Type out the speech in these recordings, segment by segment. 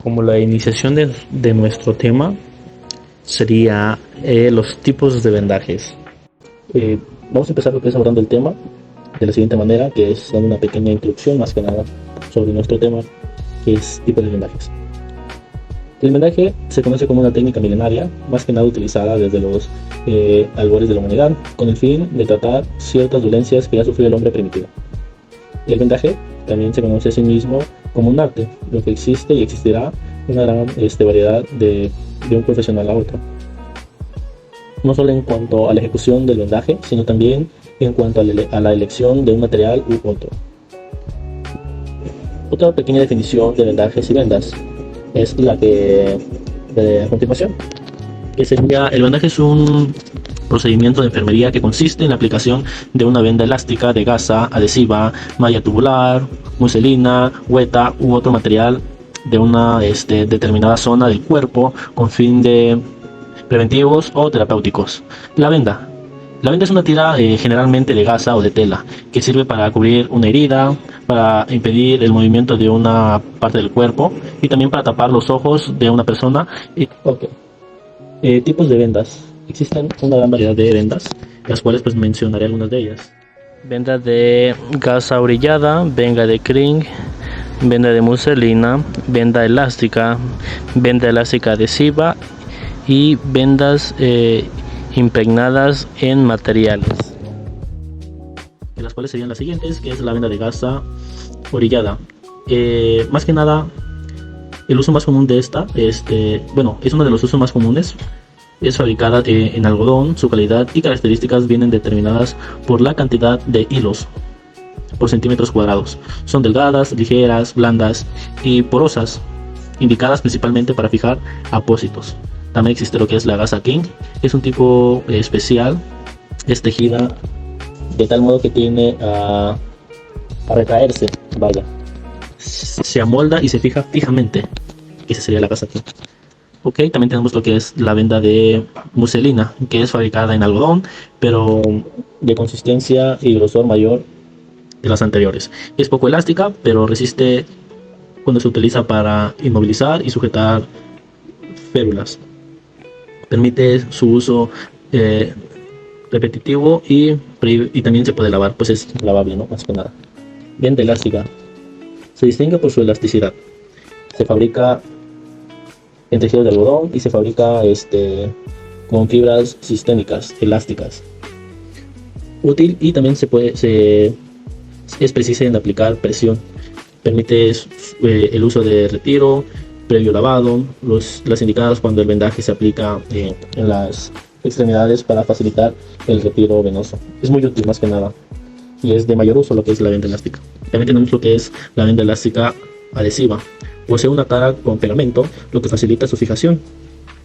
Como la iniciación de nuestro tema sería los tipos de vendajes. Vamos a empezar lo que es abordando el tema de la siguiente manera, que es dando una pequeña introducción más que nada sobre nuestro tema, que es tipos de vendajes. El vendaje se conoce como una técnica milenaria, más que nada utilizada desde los albores de la humanidad, con el fin de tratar ciertas dolencias que ya sufrió el hombre primitivo. El vendaje también se conoce a sí mismo como un arte, lo que existe y existirá una gran variedad de un profesional a otro. No solo en cuanto a la ejecución del vendaje, sino también en cuanto a la elección de un material u otro. Otra pequeña definición de vendajes y vendas es la que de a continuación, que sería: el vendaje es un procedimiento de enfermería que consiste en la aplicación de una venda elástica de gasa, adhesiva, malla tubular, muselina, hueta u otro material de una determinada zona del cuerpo con fin de preventivos o terapéuticos. La venda es una tira generalmente de gasa o de tela que sirve para cubrir una herida, para impedir el movimiento de una parte del cuerpo y también para tapar los ojos de una persona. Tipos de vendas. Existen una gran variedad de vendas, las cuales pues mencionaré algunas de ellas. Venda de gasa orillada, venda de crin, venda de muselina, venda elástica adhesiva y vendas impregnadas en materiales. Las cuales serían las siguientes, que es la venda de gasa orillada. Más que nada, el uso más común de esta, es uno de los usos más comunes. Es fabricada en algodón. Su calidad y características vienen determinadas por la cantidad de hilos por centímetros cuadrados. Son delgadas, ligeras, blandas y porosas, indicadas principalmente para fijar apósitos. También existe lo que es la gasa king. Es un tipo especial, es tejida de tal modo que tiene a retraerse, se amolda y se fija fijamente. Esa sería la gasa king. También tenemos lo que es la venda de muselina, que es fabricada en algodón, pero de consistencia y grosor mayor de las anteriores. Es poco elástica, pero resiste cuando se utiliza para inmovilizar y sujetar férulas. Permite su uso repetitivo y también se puede lavar, pues es lavable, ¿no? Más que nada. Venda elástica. Se distingue por su elasticidad. Se fabrica en tejido de algodón y se fabrica con fibras sistémicas elásticas. Útil y también es precisa en aplicar presión. Permite el uso de retiro previo lavado, las indicadas cuando el vendaje se aplica en las extremidades para facilitar el retiro venoso. Es muy útil más que nada y es de mayor uso lo que es la venda elástica. También tenemos lo que es la venda elástica adhesiva. Posee una tara con pegamento, lo que facilita su fijación.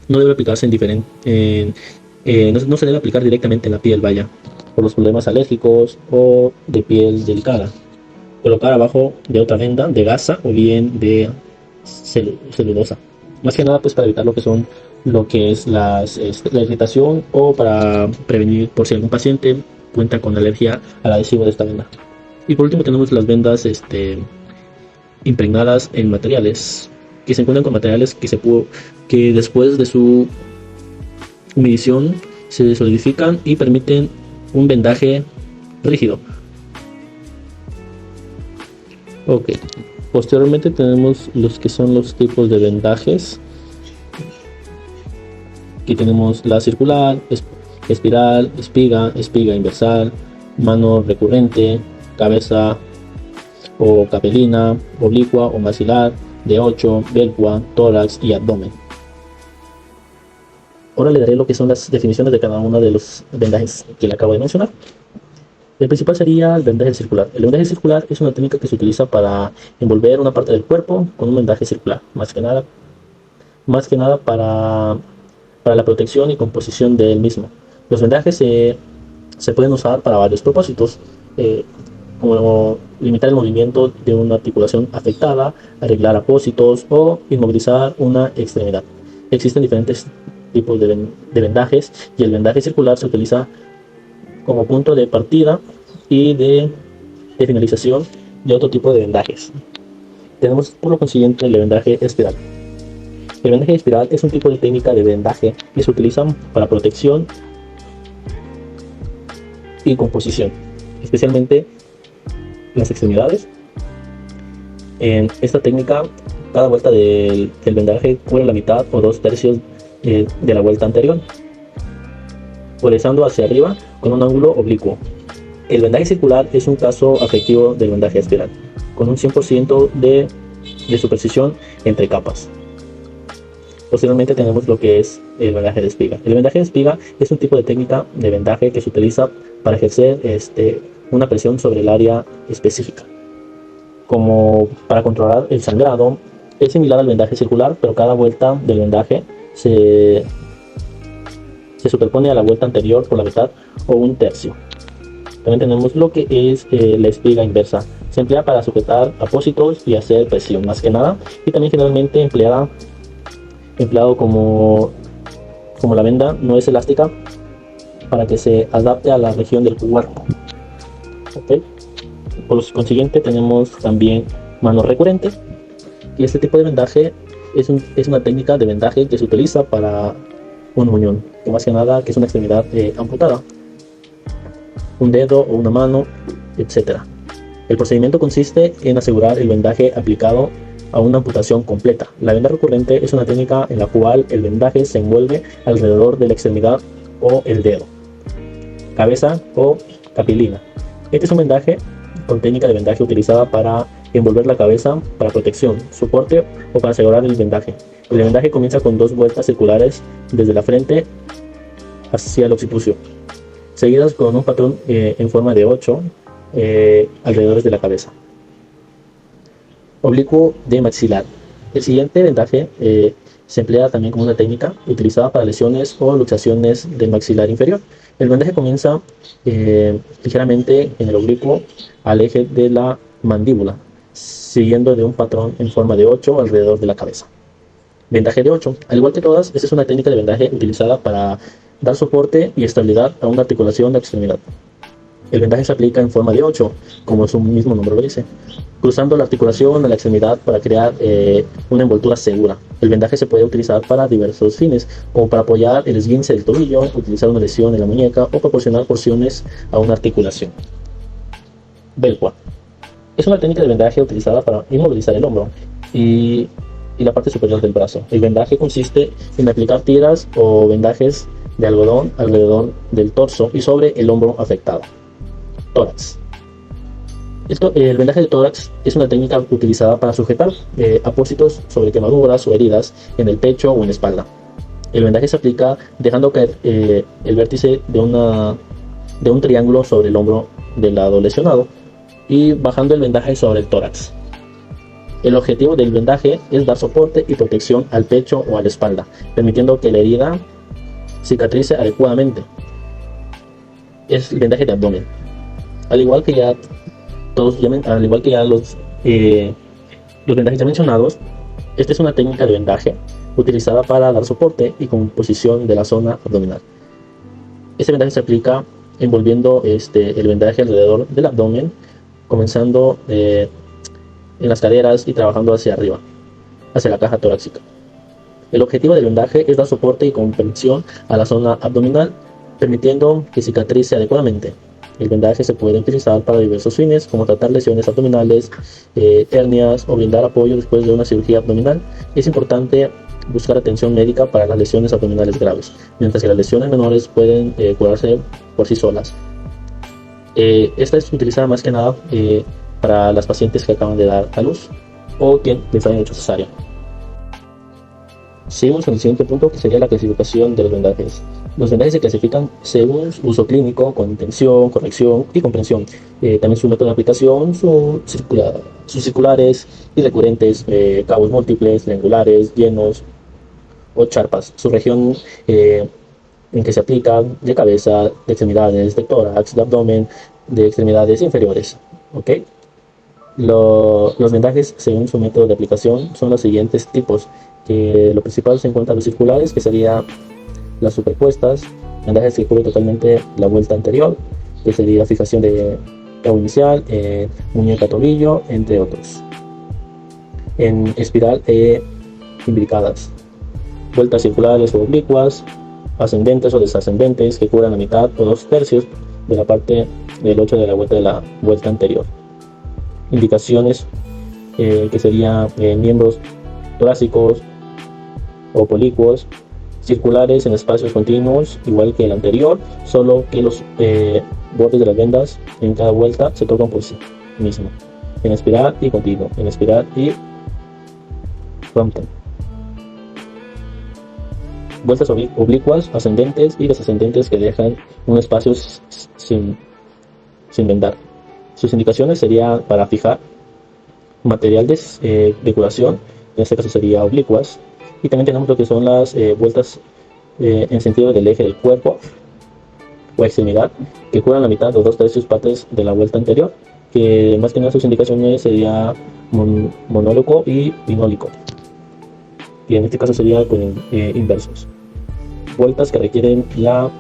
No debe aplicarse no se debe aplicar directamente en la piel, por los problemas alérgicos o de piel delicada. Colocar abajo de otra venda de gasa o bien de celulosa. Más que nada pues para evitar lo que es la irritación o para prevenir por si algún paciente cuenta con alergia al adhesivo de esta venda. Y por último tenemos las vendas impregnadas en materiales, que se encuentran con materiales que después de su humidición se solidifican y permiten un vendaje rígido. Posteriormente tenemos los que son los tipos de vendajes. Aquí tenemos la circular, espiral, espiga inversal, mano recurrente, cabeza o capelina, oblicua o maxilar, de 8, belcua, tórax y abdomen. Ahora le daré lo que son las definiciones de cada uno de los vendajes que le acabo de mencionar. El principal sería el vendaje circular. El vendaje circular es una técnica que se utiliza para envolver una parte del cuerpo con un vendaje circular, más que nada para la protección y composición del mismo. Los vendajes se pueden usar para varios propósitos, como limitar el movimiento de una articulación afectada, arreglar apósitos o inmovilizar una extremidad. Existen diferentes tipos de vendajes y el vendaje circular se utiliza como punto de partida y de finalización de otro tipo de vendajes. tenemos por lo consiguiente el vendaje espiral. El vendaje espiral es un tipo de técnica de vendaje que se utiliza para protección y composición, especialmente las extremidades. En esta técnica, cada vuelta del vendaje cubre la mitad o 2/3 de la vuelta anterior, polarizando hacia arriba con un ángulo oblicuo. El vendaje circular es un caso afectivo del vendaje espiral, con un 100% de su precisión entre capas. Posteriormente tenemos lo que es el vendaje de espiga. El vendaje de espiga es un tipo de técnica de vendaje que se utiliza para ejercer una presión sobre el área específica, como para controlar el sangrado. Es similar al vendaje circular, pero cada vuelta del vendaje se superpone a la vuelta anterior por la mitad o 1/3. También tenemos lo que es la espiga inversa. Se emplea para sujetar apósitos y hacer presión más que nada, y también generalmente empleado como la venda no es elástica, para que se adapte a la región del cuerpo. ¿Okay? Por lo consiguiente tenemos también mano recurrente, y este tipo de vendaje es una técnica de vendaje que se utiliza para un muñón, que más que nada que es una extremidad amputada, un dedo o una mano, etc. El procedimiento consiste en asegurar el vendaje aplicado a una amputación completa. La venda recurrente es una técnica en la cual el vendaje se envuelve alrededor de la extremidad o el dedo, cabeza o capilina. Este es un vendaje con técnica de vendaje utilizada para envolver la cabeza para protección, soporte o para asegurar el vendaje. El vendaje comienza con 2 vueltas circulares desde la frente hacia el occipucio, seguidas con un patrón en forma de 8 alrededor de la cabeza. Oblicuo de maxilar. El siguiente vendaje se emplea también como una técnica utilizada para lesiones o luxaciones del maxilar inferior. El vendaje comienza ligeramente en el oblicuo al eje de la mandíbula, siguiendo de un patrón en forma de 8 alrededor de la cabeza. Vendaje de 8. Al igual que todas, esta es una técnica de vendaje utilizada para dar soporte y estabilidad a una articulación de extremidad. El vendaje se aplica en forma de 8, como su mismo nombre lo dice, cruzando la articulación a la extremidad para crear una envoltura segura. El vendaje se puede utilizar para diversos fines, como para apoyar el esguince del tobillo, utilizar una lesión en la muñeca o proporcionar porciones a una articulación. Velcro. Es una técnica de vendaje utilizada para inmovilizar el hombro y la parte superior del brazo. El vendaje consiste en aplicar tiras o vendajes de algodón alrededor del torso y sobre el hombro afectado. Tórax. El vendaje de tórax es una técnica utilizada para sujetar apósitos sobre quemaduras o heridas en el pecho o en la espalda. El vendaje se aplica dejando caer el vértice de un triángulo sobre el hombro del lado lesionado y bajando el vendaje sobre el tórax. El objetivo del vendaje es dar soporte y protección al pecho o a la espalda, permitiendo que la herida cicatrice adecuadamente. Es el vendaje de abdomen. Al igual que ya los vendajes ya mencionados, esta es una técnica de vendaje utilizada para dar soporte y composición de la zona abdominal. Este vendaje se aplica envolviendo el vendaje alrededor del abdomen, comenzando en las caderas y trabajando hacia arriba, hacia la caja torácica. El objetivo del vendaje es dar soporte y comprensión a la zona abdominal, permitiendo que cicatrice adecuadamente. El vendaje se puede utilizar para diversos fines, como tratar lesiones abdominales, hernias o brindar apoyo después de una cirugía abdominal. Es importante buscar atención médica para las lesiones abdominales graves, mientras que las lesiones menores pueden curarse por sí solas. Esta es utilizada más que nada para las pacientes que acaban de dar a luz o que les hayan hecho cesárea. Seguimos con el siguiente punto, que sería la clasificación de los vendajes. Los vendajes se clasifican según su uso clínico, con intención, corrección y comprensión. También su método de aplicación, sus circulares y recurrentes, cabos múltiples, triangulares, llenos o charpas. Su región en que se aplican, de cabeza, de extremidades, de tórax, de abdomen, de extremidades inferiores. ¿Okay? Los vendajes, según su método de aplicación, son los siguientes tipos. Lo principal se encuentran los circulares, que serían las superpuestas, vendajes que cubren totalmente la vuelta anterior, que sería fijación de cabo inicial, muñeca, tobillo, entre otros. en espiral e imbricadas, vueltas circulares o oblicuas, ascendentes o desascendentes que cubran la mitad o 2/3 de la parte del 8 de la vuelta anterior. Indicaciones que serían miembros torácicos o oblicuos, circulares en espacios continuos, igual que el anterior, solo que los bordes de las vendas en cada vuelta se tocan por sí mismo, en espiral y continuo, en espiral y frontal. Vueltas oblicuas, ascendentes y desascendentes que dejan un espacio sin vendar. Sus indicaciones serían para fijar material de decoración, en este caso sería oblicuas, y también tenemos lo que son las vueltas en sentido del eje del cuerpo o extremidad, que cubran la mitad o 2/3 partes de la vuelta anterior, que más que nada sus indicaciones sería monólogo y binólico, y en este caso sería con inversos. Vueltas que requieren la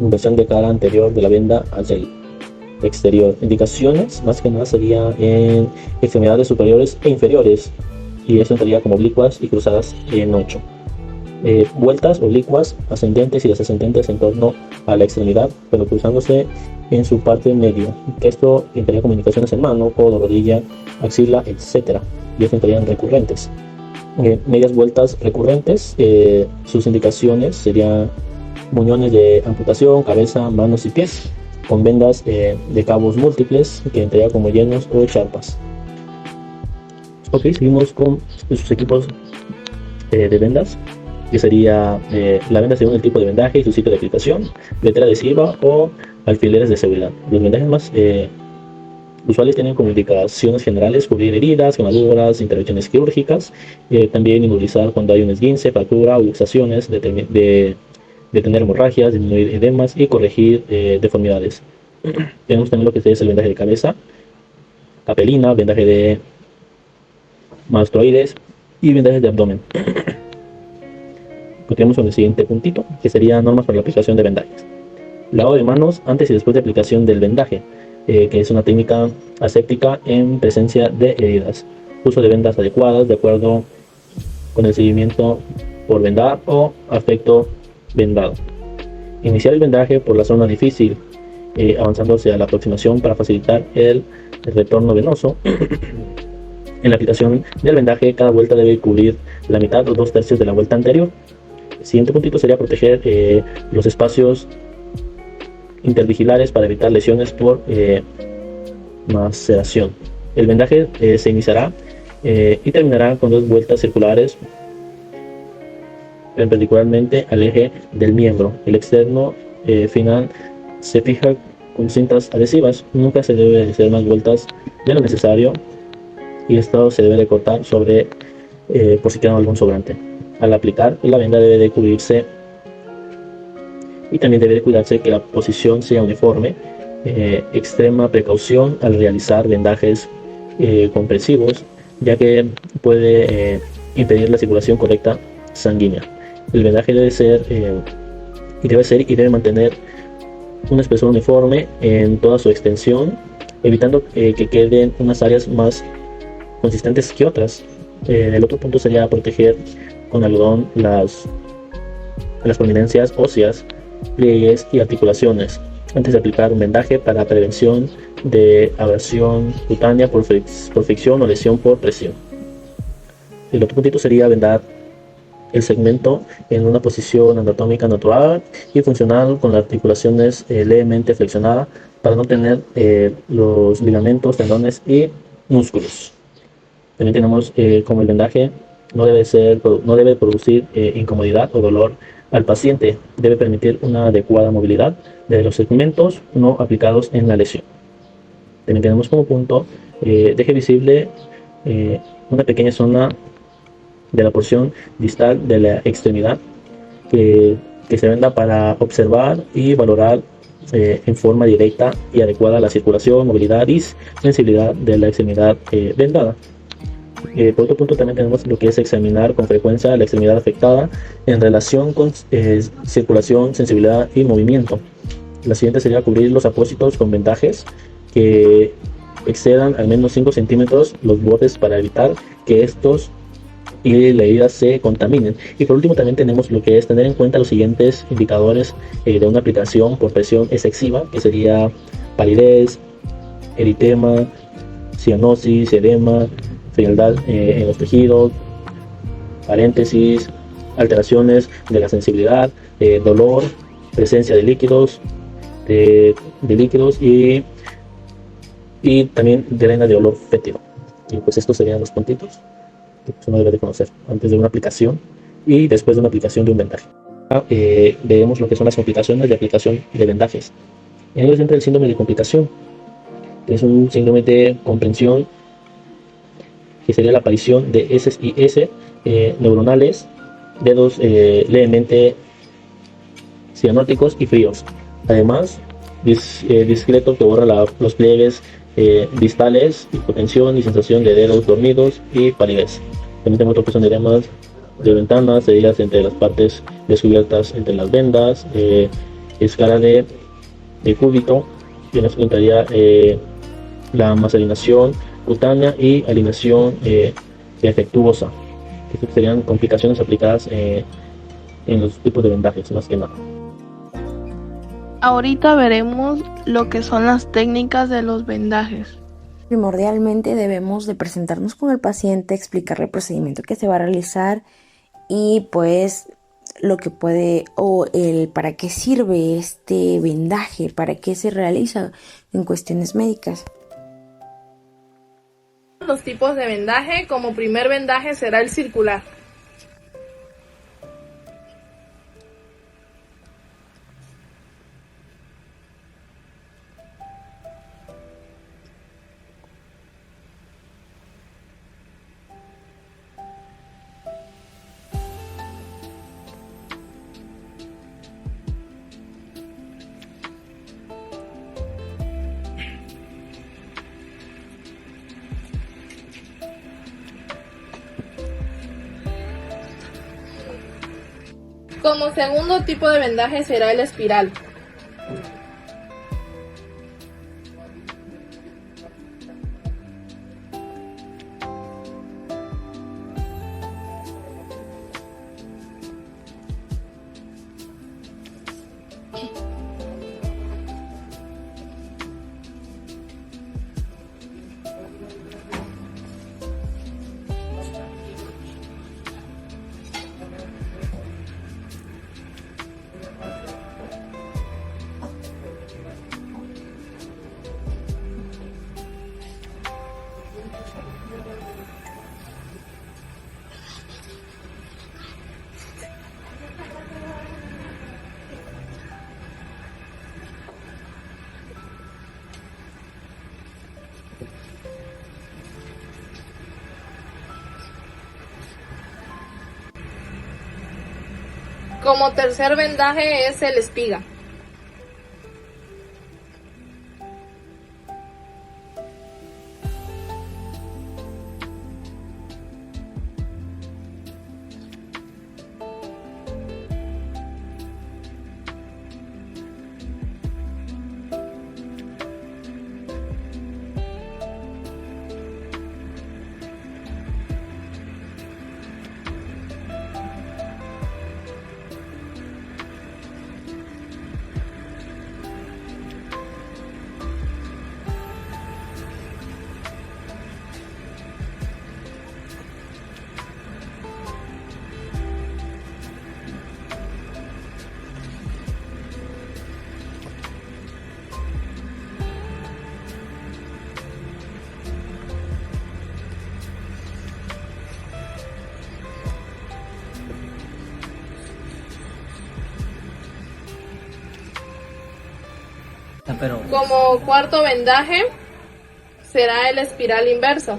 inversión de cara anterior de la venda hacia el exterior. Indicaciones más que nada sería en extremidades superiores e inferiores, y eso entraría como oblicuas y cruzadas en 8. Vueltas oblicuas, ascendentes y desascendentes en torno a la extremidad, pero cruzándose en su parte medio, que esto entraría como indicaciones en mano, codo, rodilla, axila, etc. Y eso entrarían recurrentes. Medias vueltas recurrentes, sus indicaciones serían muñones de amputación, cabeza, manos y pies, con vendas de cabos múltiples, que entraría como llenos o charpas. Ok, seguimos con sus equipos de vendas, que sería la venda según el tipo de vendaje y su sitio de aplicación, letra adhesiva o alfileres de seguridad. Los vendajes más usuales tienen como indicaciones generales cubrir heridas, quemaduras, intervenciones quirúrgicas, también inmovilizar cuando hay un esguince, fractura o luxaciones, detener hemorragias, disminuir edemas y corregir deformidades. Tenemos también lo que es el vendaje de cabeza, capelina, vendaje de mastroides y vendajes de abdomen. Continuamos con el siguiente puntito, que sería normas para la aplicación de vendajes. Lavado de manos antes y después de aplicación del vendaje, que es una técnica aséptica en presencia de heridas. Uso de vendas adecuadas de acuerdo con el seguimiento por vendar o afecto vendado. Iniciar el vendaje por la zona difícil, avanzando hacia la aproximación para facilitar el retorno venoso. En la aplicación del vendaje, cada vuelta debe cubrir la mitad o 2/3 de la vuelta anterior. El siguiente puntito sería proteger los espacios intervigilares para evitar lesiones por maceración. El vendaje se iniciará y terminará con 2 vueltas circulares perpendicularmente al eje del miembro. El externo final se fija con cintas adhesivas. Nunca se debe hacer más vueltas de lo necesario, y esto se debe de cortar sobre por si queda algún sobrante. Al aplicar, la venda debe de cubrirse y también debe de cuidarse que la posición sea uniforme. Extrema precaución al realizar vendajes compresivos, ya que puede impedir la circulación correcta sanguínea. El vendaje debe mantener un espesor uniforme en toda su extensión, evitando que queden unas áreas más consistentes que otras. El otro punto sería proteger con algodón las prominencias óseas, pliegues y articulaciones antes de aplicar un vendaje para prevención de abrasión cutánea por fricción o lesión por presión. El otro puntito sería vendar el segmento en una posición anatómica natural y funcional, con las articulaciones levemente flexionadas para no tener los ligamentos, tendones y músculos. También tenemos como el vendaje no debe producir incomodidad o dolor al paciente, debe permitir una adecuada movilidad de los segmentos no aplicados en la lesión. También tenemos como punto deje visible una pequeña zona de la porción distal de la extremidad que se venda para observar y valorar en forma directa y adecuada la circulación, movilidad y sensibilidad de la extremidad vendada. Por otro punto, también tenemos lo que es examinar con frecuencia la extremidad afectada en relación con circulación, sensibilidad y movimiento. La siguiente sería cubrir los apósitos con vendajes que excedan al menos 5 centímetros los bordes para evitar que estos y la herida se contaminen. Y por último también tenemos lo que es tener en cuenta los siguientes indicadores de una aplicación por presión excesiva, que sería palidez, eritema, cianosis, edema, frialdad en los tejidos, paréntesis, alteraciones de la sensibilidad, dolor, presencia de líquidos, de líquidos y también drena de olor fétido. Y pues estos serían los puntitos que pues, uno debe de conocer antes de una aplicación y después de una aplicación de un vendaje. Veremos lo que son las complicaciones de aplicación de vendajes. En ellos entra el síndrome de complicación, que es un síndrome de comprensión, que sería la aparición de S y S neuronales, dedos levemente cianóticos y fríos. Además, discreto que borra los pliegues distales, hipotensión y sensación de dedos dormidos y palidez. También tenemos lo que son edemas de ventanas, heridas entre las partes descubiertas entre las vendas, escala de cúbito, y en eso entraría la masalinación cutánea y alineación defectuosa. Estas serían complicaciones aplicadas en los tipos de vendajes, más que nada. Ahorita veremos lo que son las técnicas de los vendajes. Primordialmente debemos de presentarnos con el paciente, explicarle el procedimiento que se va a realizar y pues lo que puede o el para qué sirve este vendaje, para qué se realiza en cuestiones médicas. Los tipos de vendaje, como primer vendaje será el circular. Como segundo tipo de vendaje será el espiral. Como tercer vendaje es el espiga. Como cuarto vendaje será el espiral inverso.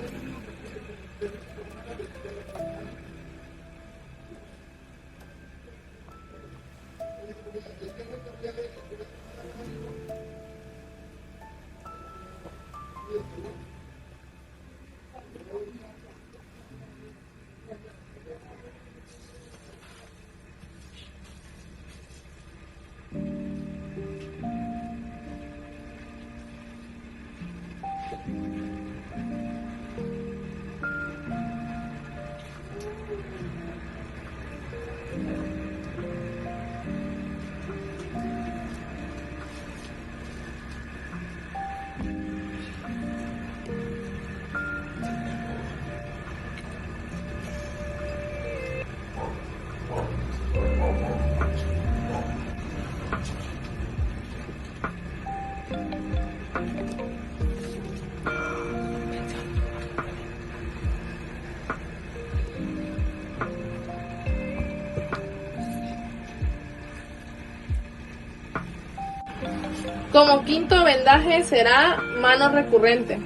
Como quinto vendaje será mano recurrente.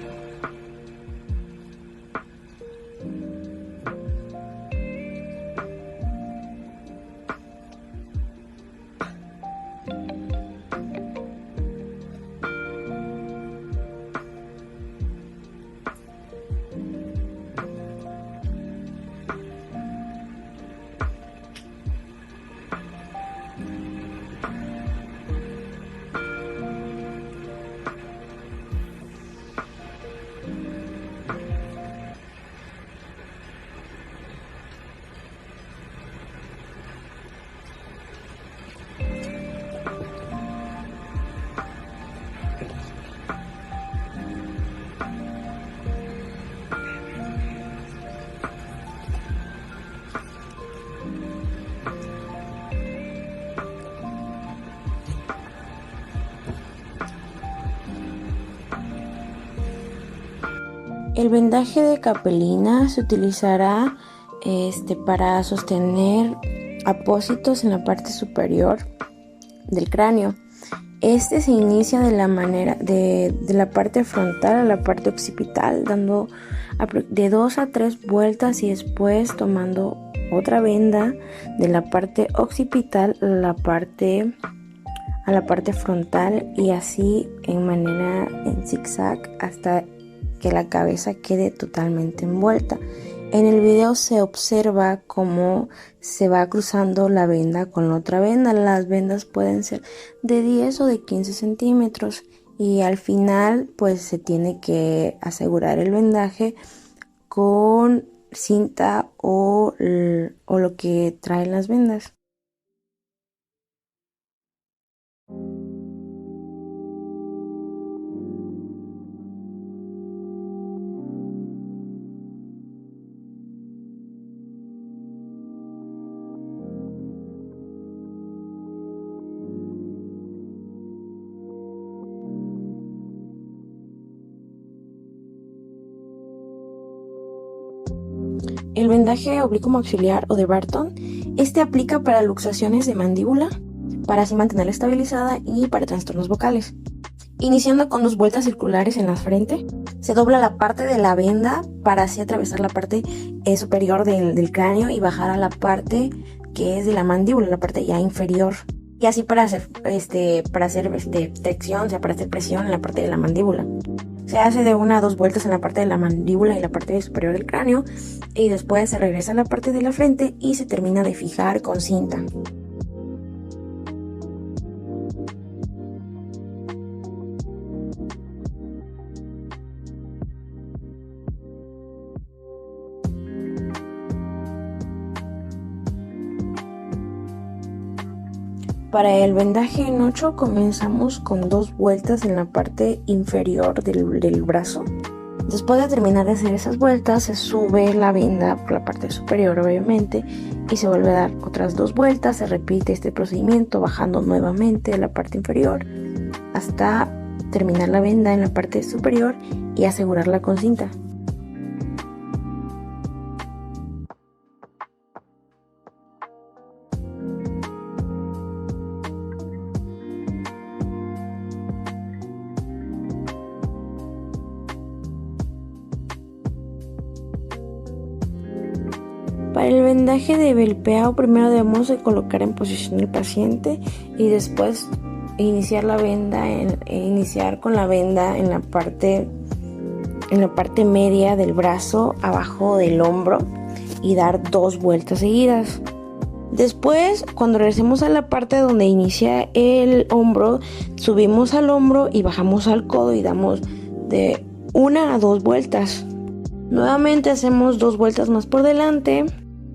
El vendaje de capelina se utilizará para sostener apósitos en la parte superior del cráneo. Este se inicia de la manera de la parte frontal a la parte occipital, dando de 2 a 3 vueltas y después tomando otra venda de la parte occipital a la parte frontal, y así en zigzag hasta que la cabeza quede totalmente envuelta. En el video se observa cómo se va cruzando la venda con la otra venda. Las vendas pueden ser de 10 o de 15 centímetros y al final pues se tiene que asegurar el vendaje con cinta o lo que traen las vendas. El vendaje oblicuo maxilar o de Barton, aplica para luxaciones de mandíbula, para así mantenerla estabilizada, y para trastornos vocales. Iniciando con 2 vueltas circulares en la frente, se dobla la parte de la venda para así atravesar la parte superior del cráneo y bajar a la parte que es de la mandíbula, la parte ya inferior. Y así para hacer tracción, o sea, para hacer presión en la parte de la mandíbula. Se hace de 1 a 2 vueltas en la parte de la mandíbula y la parte superior del cráneo, y después se regresa a la parte de la frente y se termina de fijar con cinta. Para el vendaje en 8 comenzamos con 2 vueltas en la parte inferior del brazo. Después de terminar de hacer esas vueltas, se sube la venda por la parte superior, obviamente, y se vuelve a dar otras 2 vueltas. Se repite este procedimiento bajando nuevamente la parte inferior hasta terminar la venda en la parte superior y asegurarla con cinta. Para el vendaje de Belpeau, primero debemos de colocar en posición el paciente y después iniciar con la venda en la parte media del brazo, abajo del hombro, y dar 2 vueltas seguidas. Después, cuando regresemos a la parte donde inicia el hombro, subimos al hombro y bajamos al codo y damos de 1 a 2 vueltas. Nuevamente hacemos 2 vueltas más por delante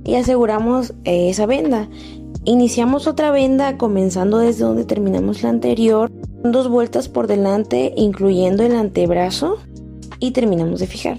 y aseguramos esa venda. Iniciamos otra venda comenzando desde donde terminamos la anterior, 2 vueltas por delante incluyendo el antebrazo, y terminamos de fijar.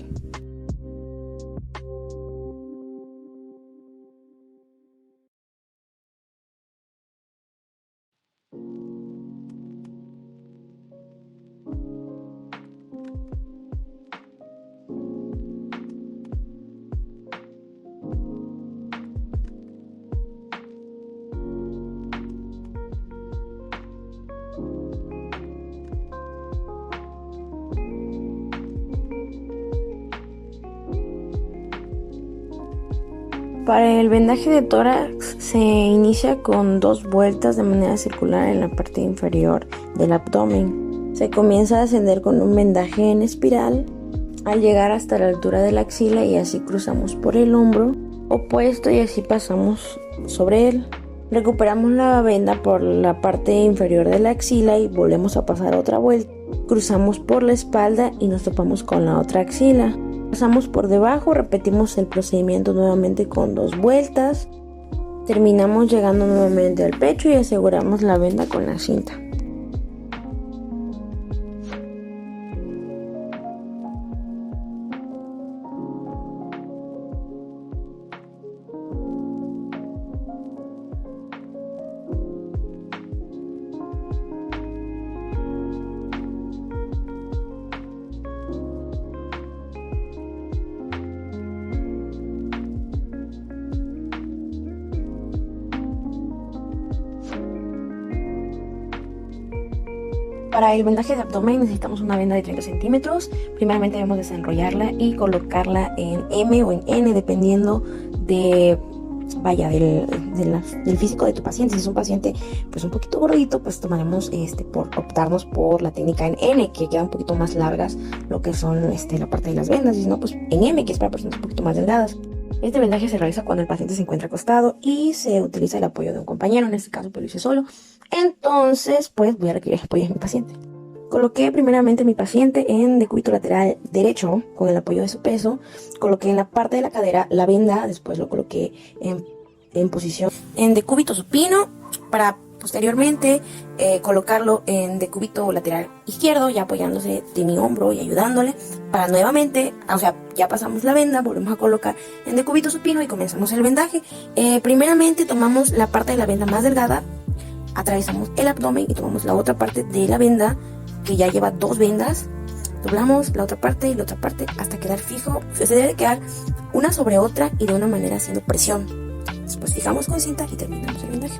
Para el vendaje de tórax se inicia con 2 vueltas de manera circular en la parte inferior del abdomen. Se comienza a ascender con un vendaje en espiral al llegar hasta la altura de la axila y así cruzamos por el hombro opuesto y así pasamos sobre él. Recuperamos la venda por la parte inferior de la axila y volvemos a pasar otra vuelta. Cruzamos por la espalda y nos topamos con la otra axila. Pasamos por debajo, repetimos el procedimiento nuevamente con 2 vueltas. Terminamos llegando nuevamente al pecho y aseguramos la venda con la cinta. Para el vendaje de abdomen necesitamos una venda de 30 centímetros. Primeramente debemos desenrollarla y colocarla en M o en N dependiendo del físico de tu paciente. Si es un paciente pues un poquito gordito, pues tomaremos optarnos por la técnica en N, que queda un poquito más largas lo que son la parte de las vendas, y si no pues en M, que es para personas un poquito más delgadas. Este vendaje se realiza cuando el paciente se encuentra acostado y se utiliza el apoyo de un compañero. En este caso pues lo hice solo, entonces pues voy a requerir el apoyo de mi paciente. Coloqué primeramente a mi paciente en decúbito lateral derecho con el apoyo de su peso. Coloqué en la parte de la cadera la venda, después lo coloqué en posición en decúbito supino para posteriormente colocarlo en decúbito lateral izquierdo, ya apoyándose de mi hombro y ayudándole para nuevamente, ya pasamos la venda, volvemos a colocar en decúbito supino y comenzamos el vendaje. Primeramente tomamos la parte de la venda más delgada, atravesamos el abdomen y tomamos la otra parte de la venda que ya lleva 2 vendas, doblamos la otra parte y la otra parte hasta quedar fijo. Se debe quedar una sobre otra y de una manera haciendo presión. Después fijamos con cinta y terminamos el vendaje.